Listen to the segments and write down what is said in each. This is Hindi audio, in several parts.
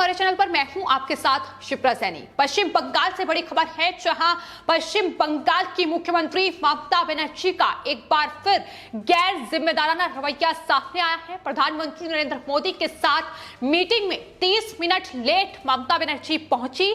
हमारे चैनल पर। मैं हूं आपके साथ शिप्रा सैनी। पश्चिम बंगाल से बड़ी खबर है, जहां पश्चिम बंगाल की मुख्यमंत्री ममता बनर्जी का एक बार फिर गैर जिम्मेदाराना रवैया सामने आया है। प्रधानमंत्री नरेंद्र मोदी के साथ मीटिंग में 30 मिनट लेट ममता बनर्जी पहुंची,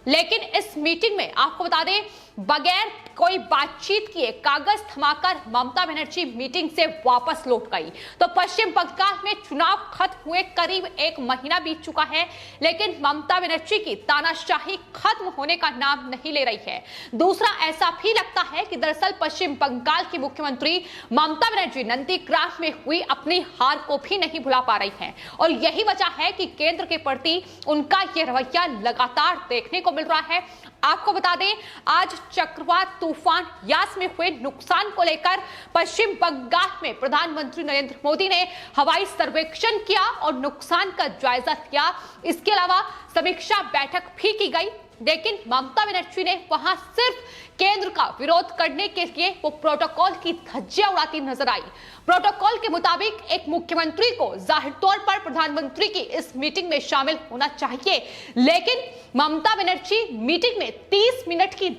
लेकिन इस मीटिंग में आपको बता दें बगैर कोई बातचीत किए कागज थमाकर ममता बनर्जी मीटिंग से वापस लौट गई। तो पश्चिम बंगाल में चुनाव खत्म हुए करीब 1 महीना बीत चुका है, लेकिन ममता बनर्जी की तानाशाही खत्म होने का नाम नहीं ले रही है। दूसरा, ऐसा भी लगता है कि दरअसल पश्चिम बंगाल की मुख्यमंत्री ममता बनर्जी नंदीग्राम में हुई अपनी हार को भी नहीं भुला पा रही है, और यही वजह है कि केंद्र के प्रति उनका यह रवैया लगातार देखने को मिल रहा है। आपको बता दें, आज चक्रवात तूफान यास में हुए नुकसान को लेकर पश्चिम बंगाल में प्रधानमंत्री नरेंद्र मोदी ने हवाई सर्वेक्षण किया और नुकसान का जायजा लिया। इसके अलावा समीक्षा बैठक भी की गई, लेकिन ममता बनर्जी ने वहां सिर्फ केंद्र का विरोध करने के लिए वो प्रोटोकॉल की धज्जियां उड़ाती नजर आई। प्रोटोकॉल के मुताबिक एक मुख्यमंत्री को जाहिर तौर पर प्रधानमंत्री की इस मीटिंग में शामिल होना चाहिए, लेकिन ममता बनर्जी मीटिंग में 30 मिनट की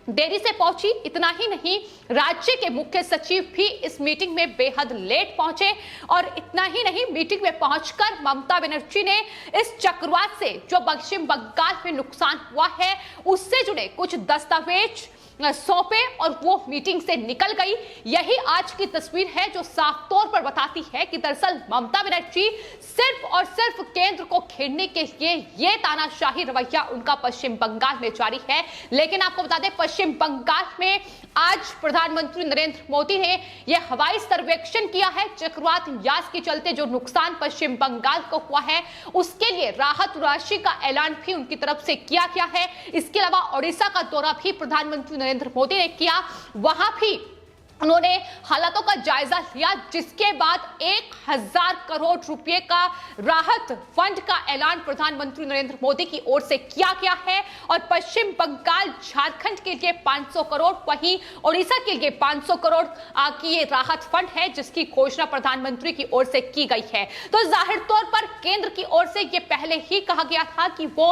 देरी से पहुंची। इतना ही नहीं, राज्य के मुख्य सचिव भी इस मीटिंग में बेहद लेट पहुंचे, और इतना ही नहीं, मीटिंग में पहुंचकर ममता बनर्जी ने इस चक्रवात से जो पश्चिम बंगाल में नुकसान हुआ है उससे जुड़े कुछ दस्तावेज सौंपे और वो मीटिंग से निकल गई। यही आज की तस्वीर है जो साफ तौर पर बताती है कि दरअसल ममता बनर्जी सिर्फ और सिर्फ केंद्र को घेरने के लिए ये तानाशाही रवैया उनका पश्चिम बंगाल में जारी है। लेकिन आपको बता दें, पश्चिम बंगाल में आज प्रधानमंत्री नरेंद्र मोदी ने यह हवाई सर्वेक्षण किया है। चक्रवात यास के चलते जो नुकसान पश्चिम बंगाल को हुआ है उसके लिए राहत राशि का ऐलान भी उनकी तरफ से किया गया है। इसके अलावा ओडिशा का दौरा भी प्रधानमंत्री नरेंद्र मोदी ने किया, वहां भी उन्होंने हालातों का जायजा लिया, जिसके बाद 1000 करोड़ रुपए का राहत फंड का ऐलान प्रधानमंत्री नरेंद्र मोदी की ओर से किया गया है। और पश्चिम बंगाल झारखंड के लिए 500 करोड़, वहीं ओडिशा के लिए 500 करोड़ की ये राहत फंड है, जिसकी घोषणा प्रधानमंत्री की ओर से की गई है। तो जाहिर तौर पर केंद्र की ओर से ये पहले ही कहा गया था कि वो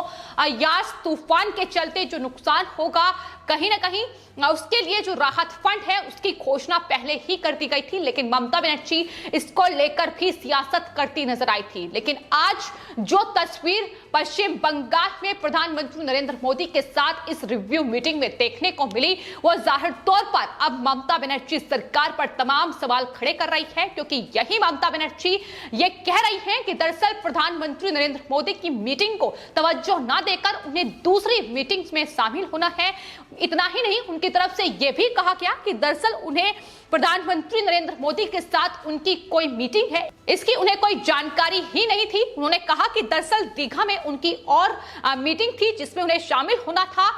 यास तूफान के चलते जो नुकसान होगा कहीं ना कहीं उसके लिए जो राहत फंड है उसकी घोषणा पहले ही कर दी गई थी, लेकिन ममता बनर्जी इसको लेकर भी सियासत करती नजर आई थी। लेकिन आज जो तस्वीर पश्चिम बंगाल में प्रधानमंत्री नरेंद्र मोदी के साथ इस रिव्यू मीटिंग में देखने को मिली, वो जाहिर तौर पर अब ममता बनर्जी सरकार पर तमाम सवाल खड़े कर रही है, क्योंकि यही ममता बनर्जी ये कह रही है कि दरअसल प्रधानमंत्री नरेंद्र मोदी की मीटिंग को तवज्जो ना देकर उन्हें दूसरी मीटिंग्स में शामिल होना है। इतना ही नहीं, उनकी तरफ से यह भी कहा गया कि दरअसल उन्हें प्रधानमंत्री नरेंद्र मोदी के साथ उनकी कोई मीटिंग है इसकी उन्हें कोई जानकारी ही नहीं थी। उन्होंने कहा कि दरअसल दीघा में उनकी और मीटिंग थी जिसमें उन्हें शामिल होना था।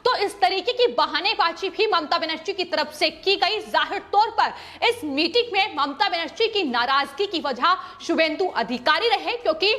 तो इस तरीके की बहानेबाजी भी ममता बनर्जी की तरफ से की गई। जाहिर तौर पर इस मीटिंग में ममता बनर्जी की नाराजगी की वजह शुभेंदु अधिकारी रहे, क्योंकि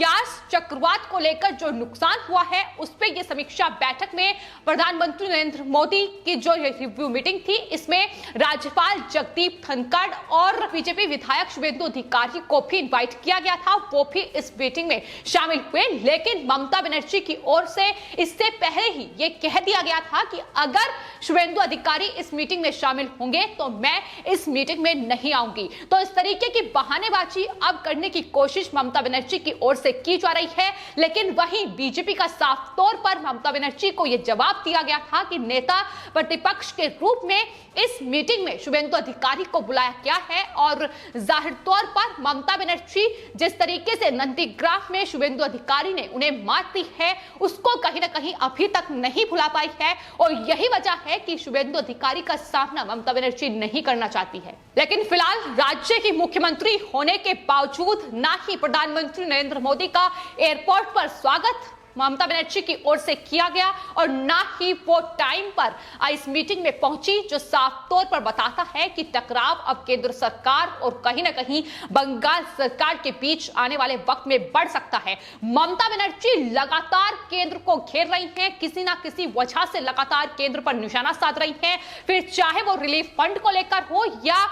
यास चक्रवात को लेकर जो नुकसान हुआ है उस पर यह समीक्षा बैठक में प्रधानमंत्री नरेंद्र मोदी की जो रिव्यू मीटिंग थी, इसमें राज्यपाल जगदीप धनखड़ और बीजेपी विधायक शुभेंदु अधिकारी को भी इन्वाइट किया गया था, वो भी इस मीटिंग में शामिल हुए। लेकिन ममता बनर्जी की ओर से इससे पहले ही ये कह दिया गया था कि अगर शुभेंदु अधिकारी इस मीटिंग में शामिल होंगे तो मैं इस मीटिंग में नहीं आऊंगी। तो इस तरीके की बहानेबाजी अब करने की कोशिश ममता बनर्जी की ओर से की जा रही है, लेकिन वहीं बीजेपी का साफ तौर पर ममता बनर्जी को यह जवाब दिया गया था कि नेता प्रतिपक्ष के रूप में इस मीटिंग में शुभेंदु अधिकारी को बुलाया गया है। और जाहिर तौर पर ममता बनर्जी जिस तरीके से नंदीग्राम में शुभेंदु अधिकारी ने उन्हें मात दी है उसको कहीं ना कहीं अभी तक नहीं भुला पाई है, और यही वजह है कि शुभेंदु अधिकारी का सामना ममता बनर्जी नहीं करना चाहती है। लेकिन फिलहाल राज्य की मुख्यमंत्री होने के बावजूद ना ही प्रधानमंत्री नरेंद्र मोदी का एयरपोर्ट पर स्वागत ममता बनर्जी की ओर से किया गया, और ना ही वो टाइम पर इस मीटिंग में पहुंची, जो साफ तौर पर बताता है कि टकराव अब केंद्र सरकार और कहीं ना कहीं बंगाल सरकार के बीच आने वाले वक्त में बढ़ सकता है। ममता बनर्जी लगातार केंद्र को घेर रही हैं, किसी ना किसी वजह से लगातार केंद्र पर निशाना साध रही हैं, फिर चाहे वो रिलीफ फंड को लेकर हो या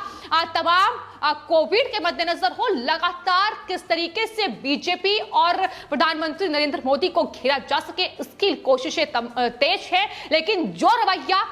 तमाम कोविड के मद्देनजर हो, लगातार किस तरीके से बीजेपी और प्रधानमंत्री नरेंद्र मोदी को घेरा जा सके, इसकी कोशिशें तेज है। लेकिन जो रवैया,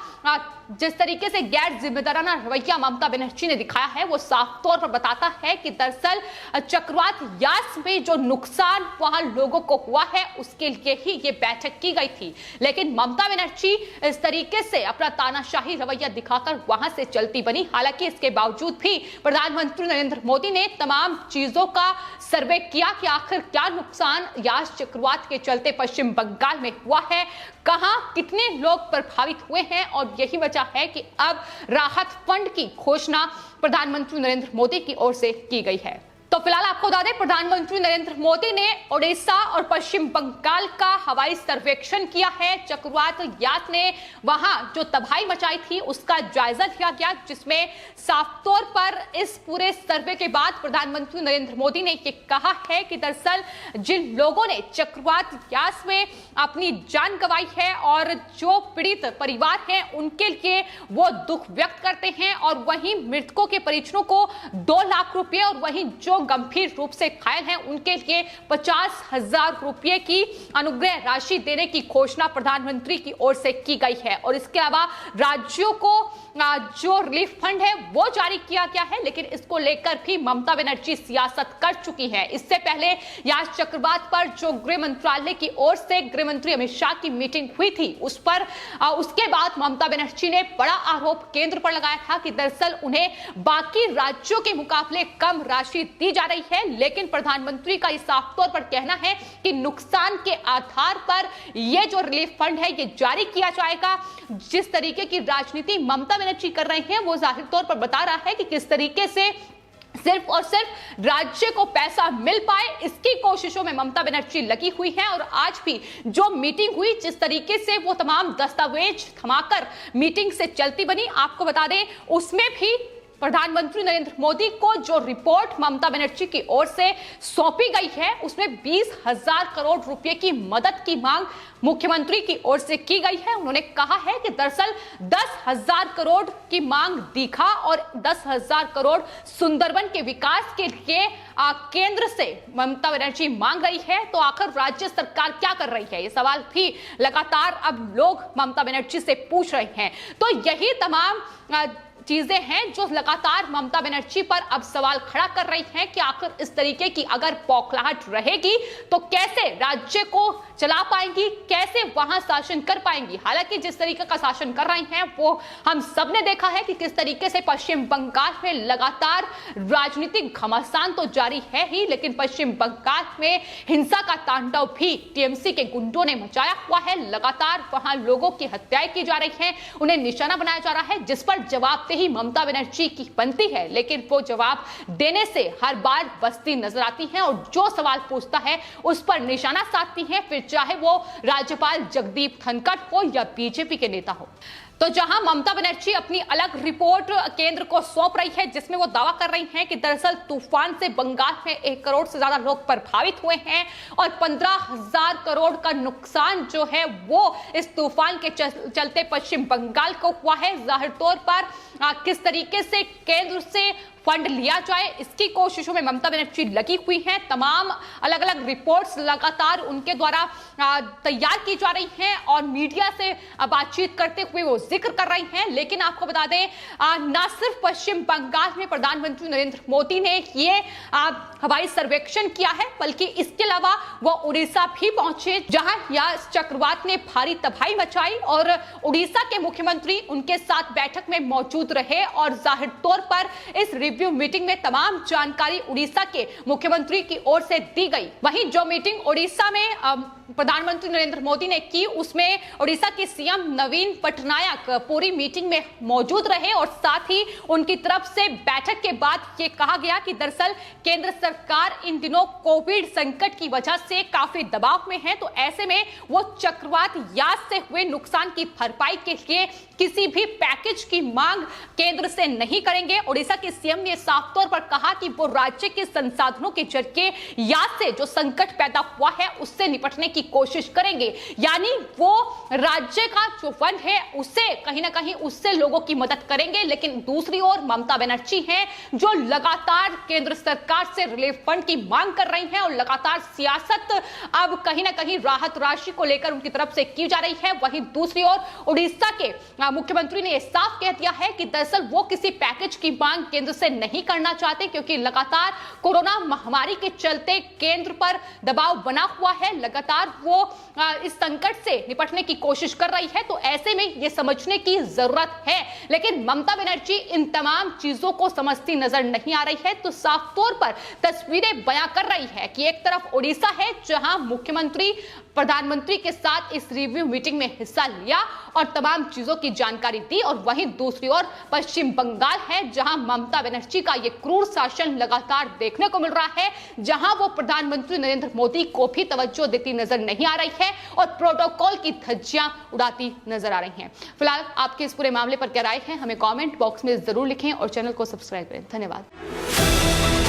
जिस तरीके से गैर जिम्मेदाराना रवैया ममता बनर्जी ने दिखाया है, वो साफ तौर पर बताता है कि दरअसल चक्रवात यास में जो नुकसान वहां लोगों को हुआ है, उसके लिए ही ये बैठक की गई थी। लेकिन ममता बनर्जी इस तरीके से अपना तानाशाही रवैया दिखाकर वहां से चलती बनी। हालांकि इसके बावजूद भी प्रधानमंत्री नरेंद्र मोदी ने तमाम चीजों का सर्वे किया कि आखिर क्या नुकसान यास चक्रवात के चलते पश्चिम बंगाल में हुआ है, कहां कितने लोग प्रभावित हुए हैं, और यही वजह है कि अब राहत फंड की घोषणा प्रधानमंत्री नरेंद्र मोदी की ओर से की गई है। तो फिलहाल आपको बता दें, प्रधानमंत्री नरेंद्र मोदी ने ओडिशा और पश्चिम बंगाल का हवाई सर्वेक्षण किया है। चक्रवात यास ने वहां जो तबाही मचाई थी उसका जायजा लिया गया, जिसमें साफ तौर पर इस पूरे सर्वे के बाद प्रधानमंत्री नरेंद्र मोदी ने ये कहा है कि दरअसल जिन लोगों ने चक्रवात यास में अपनी जान गंवाई है और जो पीड़ित परिवार हैं उनके लिए वो दुख व्यक्त करते हैं, और वहीं मृतकों के परिजनों को 2 लाख रुपए और वहीं जो गंभीर रूप से घायल हैं उनके लिए 50,000 रुपए की अनुग्रह राशि देने की घोषणा प्रधानमंत्री की ओर से की गई है। और इसके अलावा राज्यों को जो रिलीफ फंड है वो जारी किया गया है, लेकिन इसको लेकर भी ममता बनर्जी सियासत कर चुकी है। इससे पहले यास चक्रवात पर जो गृह मंत्रालय की ओर से गृह मंत्री अमित शाह की मीटिंग हुई थी, उस पर उसके बाद ममता बनर्जी ने बड़ा आरोप केंद्र पर लगाया था कि दरअसल उन्हें बाकी राज्यों के मुकाबले कम राशि दी जा रही है। लेकिन प्रधानमंत्री का साफ तौर पर कहना है कि नुकसान के आधार पर यह जो रिलीफ फंड है ये जारी किया जाएगा। जिस तरीके की राजनीति ममता बनर्जी कर रहे हैं वो जाहिर तौर पर बता रहा है कि किस तरीके से सिर्फ और सिर्फ राज्य को पैसा मिल पाए, इसकी कोशिशों में ममता बनर्जी लगी हुई है। और आज भी जो मीटिंग हुई, जिस तरीके से वो तमाम दस्तावेज थमाकर मीटिंग से चलती बनी, आपको बता दें उसमें भी प्रधानमंत्री नरेंद्र मोदी को जो रिपोर्ट ममता बनर्जी की ओर से सौंपी गई है उसमें 20,000 करोड़ रुपए की मदद की मांग मुख्यमंत्री की ओर से की गई है। उन्होंने कहा है कि दरअसल 10,000 करोड़ की मांग दीघा और 10,000 करोड़ सुंदरबन के विकास के लिए केंद्र से ममता बनर्जी मांग रही है। तो आखिर राज्य सरकार क्या कर रही है, ये सवाल भी लगातार अब लोग ममता बनर्जी से पूछ रहे हैं। तो यही तमाम चीजें हैं जो लगातार ममता बनर्जी पर अब सवाल खड़ा कर रही हैं कि आखिर इस तरीके की अगर बौखलाहट रहेगी तो कैसे राज्य को चला पाएंगी, कैसे वहां शासन कर पाएंगी। हालांकि जिस तरीके का शासन कर रही हैं वो हम सब ने देखा है कि किस तरीके से पश्चिम बंगाल में लगातार राजनीतिक घमासान तो जारी है ही, लेकिन पश्चिम बंगाल में हिंसा का तांडव भी टीएमसी के गुंडों ने मचाया हुआ है। लगातार वहां लोगों की हत्याएं की जा रही हैं, उन्हें निशाना बनाया जा रहा है, जिस पर जवाब ही ममता बनर्जी की बनती है। लेकिन वो जवाब देने से हर बार बस्ती नजर आती है और जो सवाल पूछता है उस पर निशाना साधती है, फिर चाहे वो राज्यपाल जगदीप धनखड़ हो या बीजेपी के नेता हो। तो जहां ममता बनर्जी अपनी अलग रिपोर्ट केंद्र को सौंप रही है, जिसमें वो दावा कर रही हैं कि दरअसल तूफान से बंगाल में 1 करोड़ से ज्यादा लोग प्रभावित हुए हैं और 15,000 करोड़ का नुकसान जो है वो इस तूफान के चलते पश्चिम बंगाल को हुआ है। जाहिर तौर पर किस तरीके से केंद्र से फंड लिया जाए, इसकी कोशिशों में ममता बनर्जी लगी हुई हैं। तमाम अलग अलग रिपोर्ट्स लगातार उनके द्वारा तैयार की जा रही हैं और मीडिया से बातचीत करते हुए वो जिक्र कर रही हैं। लेकिन आपको बता दें, न सिर्फ पश्चिम बंगाल में प्रधानमंत्री नरेंद्र मोदी ने ये हवाई सर्वेक्षण किया है, बल्कि इसके अलावा वो उड़ीसा भी पहुंचे, जहां यास चक्रवात ने भारी तबाही मचाई और उड़ीसा के मुख्यमंत्री उनके साथ बैठक में मौजूद रहे। और जाहिर तौर पर इस रिव्यू मीटिंग में तमाम जानकारी उड़ीसा के मुख्यमंत्री की ओर से दी गई। वहीं जो मीटिंग उड़ीसा में प्रधानमंत्री नरेंद्र मोदी ने की, उसमें उड़ीसा के सीएम नवीन पटनायक पूरी मीटिंग में मौजूद रहे और साथ ही उनकी तरफ से बैठक के बाद ये कहा गया कि दरअसल केंद्र सरकार इन दिनों कोविड संकट की वजह से काफी दबाव में है, तो ऐसे में वो चक्रवात यास से हुए नुकसान की भरपाई के लिए किसी भी पैकेज की मांग केंद्र से नहीं करेंगे। उड़ीसा के सीएम ने साफ तौर पर कहा कि वो राज्य के संसाधनों के जरिए यास से जो संकट पैदा हुआ है उससे निपटने की कोशिश करेंगे, यानी वो राज्य का जो फंड है उसे कहीं ना कहीं उससे लोगों की मदद करेंगे। लेकिन दूसरी ओर ममता बनर्जी हैं जो लगातार केंद्र सरकार से रिलीफ फंड की मांग कर रही हैं और लगातार सियासत अब कहीं ना कहीं राहत राशि को लेकर उनकी तरफ से की जा रही है। वहीं दूसरी ओर उड़ीसा के मुख्यमंत्री ने साफ कह दिया है कि दरअसल वो किसी पैकेज की मांग केंद्र से नहीं करना चाहते, क्योंकि लगातार कोरोना महामारी के चलते केंद्र पर दबाव बना हुआ है, लगातार वो इस संकट से निपटने की कोशिश कर रही है। तो ऐसे में ये समझने की जरूरत है, लेकिन ममता बनर्जी इन तमाम चीजों को समझती नजर नहीं आ रही है। तो साफ तौर पर तस्वीरें बयां कर रही है कि एक तरफ उड़ीसा है जहां मुख्यमंत्री प्रधानमंत्री के साथ इस रिव्यू मीटिंग में हिस्सा लिया और तमाम चीजों की जानकारी दी, और वहीं दूसरी ओर पश्चिम बंगाल है जहां ममता बनर्जी का यह क्रूर शासन लगातार देखने को मिल रहा है, जहां वो प्रधानमंत्री नरेंद्र मोदी को भी तवज्जो देती नजर नहीं आ रही है और प्रोटोकॉल की धज्जियां उड़ाती नजर आ रही हैं। फिलहाल आपके इस पूरे मामले पर क्या राय है, हमें कमेंट बॉक्स में जरूर लिखें और चैनल को सब्सक्राइब करें। धन्यवाद।